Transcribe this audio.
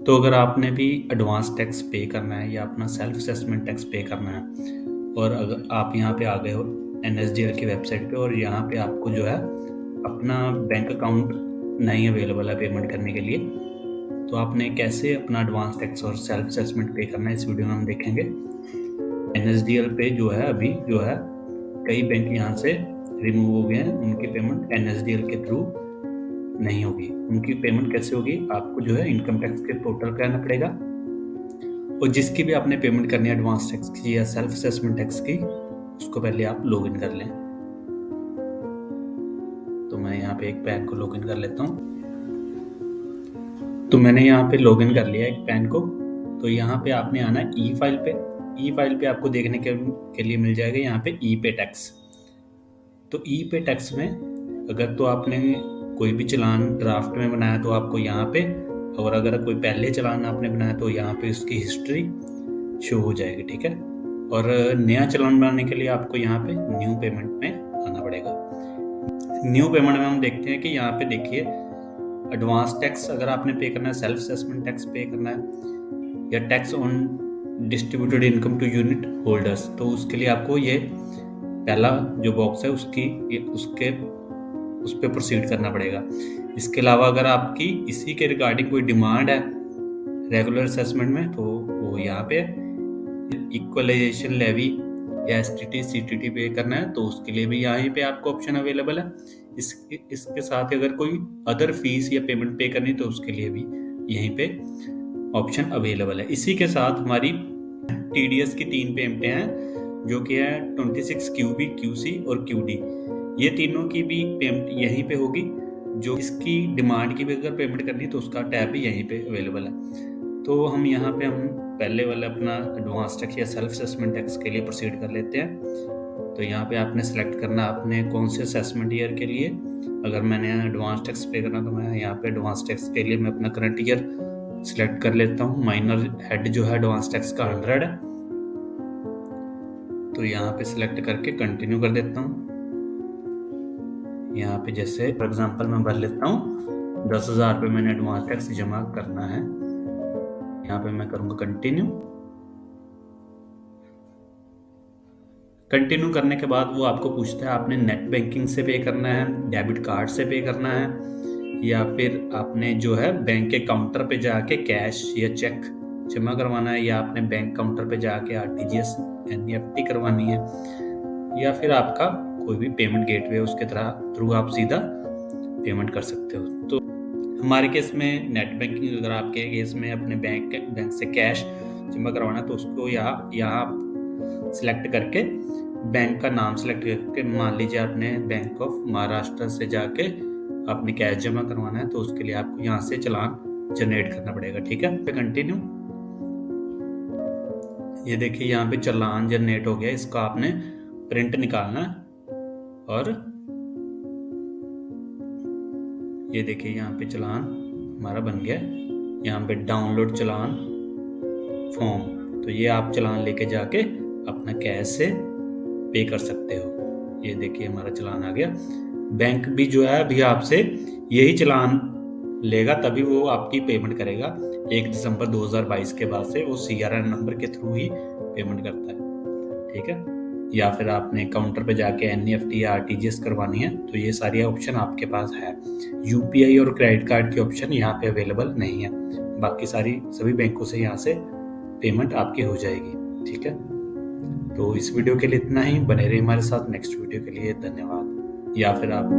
तो अगर आपने भी एडवांस टैक्स पे करना है या अपना सेल्फ असेसमेंट टैक्स पे करना है और अगर आप यहाँ पे आ गए हो NSDL की वेबसाइट पे और यहाँ पे आपको जो है अपना बैंक अकाउंट नहीं अवेलेबल है पेमेंट करने के लिए, तो आपने कैसे अपना एडवांस टैक्स और सेल्फ असेसमेंट पे करना है इस वीडियो में हम देखेंगे। NSDL पे जो है अभी जो है कई बैंक यहाँ से रिमूव हो गए हैं, उनकी पेमेंट NSDL के थ्रू नहीं होगी। उनकी पेमेंट कैसे होगी, आपको जो है इनकम टैक्स के पोर्टल पे आना पड़ेगा और जिसकी भी आपने पेमेंट करनी है एडवांस टैक्स की या सेल्फ असेसमेंट टैक्स की, उसको पहले आप लॉगिन कर लें। तो मैं यहाँ पे एक पैन को लॉगिन कर लेता हूँ। तो मैंने यहाँ पे लॉगिन कर लिया एक पैन को। तो यहाँ पे आपने आना है ई फाइल पे। ई फाइल पे आपको देखने के लिए मिल जाएगा यहाँ पे ई पे टैक्स। तो ई पे टैक्स में अगर तो आपने कोई भी चालान ड्राफ्ट में बनाया तो आपको यहाँ पे, और अगर कोई पहले चालान आपने बनाया तो यहाँ पे उसकी हिस्ट्री शो हो जाएगी, ठीक है। और नया चालान बनाने के लिए आपको यहाँ पे न्यू पेमेंट में आना पड़ेगा। न्यू पेमेंट में हम देखते हैं कि यहाँ पे देखिए एडवांस टैक्स अगर आपने पे करना है, सेल्फ असेसमेंट टैक्स पे करना है या tax on distributed income to unit holders, तो उसके लिए आपको ये पहला जो बॉक्स है उस पर प्रोसीड करना पड़ेगा। इसके अलावा अगर आपकी इसी के रिगार्डिंग कोई डिमांड है रेगुलर असेसमेंट में, तो वो यहाँ पे इक्वलाइजेशन लेवी या STT CTT पे करना है तो उसके लिए भी यहाँ पे आपको ऑप्शन अवेलेबल है। इसके साथ अगर कोई अदर फीस या पेमेंट पे करनी तो उसके लिए भी यहीं पे ऑप्शन अवेलेबल है। इसी के साथ हमारी TDS की 3 पेमेंटें हैं जो कि है 26 QB, QC और QD। ये तीनों की भी पेमेंट यहीं पे होगी। जो इसकी डिमांड की भी अगर पेमेंट करनी तो उसका टैब भी यहीं पे अवेलेबल है। तो हम यहाँ पे हम पहले वाला अपना एडवांस टैक्स या सेल्फ असेसमेंट टैक्स के लिए प्रोसीड कर लेते हैं। तो यहाँ पे आपने सेलेक्ट करना आपने कौन से असेसमेंट ईयर के लिए। अगर मैंने एडवांस टैक्स पे करना तो मैं यहाँ पे एडवांस टैक्स के लिए मैं अपना करंट ईयर सिलेक्ट कर लेता हूँ। माइनर हेड जो है एडवांस टैक्स का 100 है, तो यहाँ पे सिलेक्ट करके कंटिन्यू कर देता हूँ। यहाँ पे जैसे फॉर एग्जांपल मैं भर लेता हूँ 10,000 रुपये मैंने एडवांस टैक्स जमा करना है। यहाँ पे मैं करूँगा कंटिन्यू। कंटिन्यू करने के बाद वो आपको पूछता है आपने नेट बैंकिंग से पे करना है, डेबिट कार्ड से पे करना है, या फिर आपने जो है बैंक के काउंटर पे जाके कैश या चेक जमा करवाना है, या आपने बैंक काउंटर पे जाके RTGS NEFT करवानी है, या फिर आपका कोई भी पेमेंट गेटवे उसके थ्रू आप सीधा पेमेंट कर सकते हो। तो हमारे केस में नेट बैंकिंग, अगर आपके केस में अपने बैंक से कैश जमा करवाना तो उसको यहाँ सिलेक्ट करके बैंक का नाम सिलेक्ट करके, मान लीजिए आपने बैंक ऑफ महाराष्ट्र से जाके आपने कैश जमा करवाना है तो उसके लिए आपको यहाँ से चालान जनरेट करना पड़ेगा, ठीक है। कंटिन्यू। ये देखिए यहाँ पे चालान जनरेट हो गया, इसका आपने प्रिंट निकालना है और ये देखिए यहाँ पे चालान हमारा बन गया। यहाँ पे डाउनलोड चालान फॉर्म, तो ये आप चालान लेके जाके अपना कैश से पे कर सकते हो। ये देखिए हमारा चालान आ गया। बैंक भी जो है अभी आपसे यही चालान लेगा तभी वो आपकी पेमेंट करेगा। 1 दिसंबर 2022 के बाद से वो CRN नंबर के थ्रू ही पेमेंट करता है, ठीक है। या फिर आपने काउंटर पे जाके NEFT या RTGS करवानी है तो ये सारी ऑप्शन आपके पास है। UPI और क्रेडिट कार्ड की ऑप्शन यहाँ पे अवेलेबल नहीं है। बाकी सभी बैंकों से यहाँ से पेमेंट आपकी हो जाएगी, ठीक है। तो इस वीडियो के लिए इतना ही। बने रहिए हमारे साथ। नेक्स्ट वीडियो के लिए धन्यवाद। या फिर आप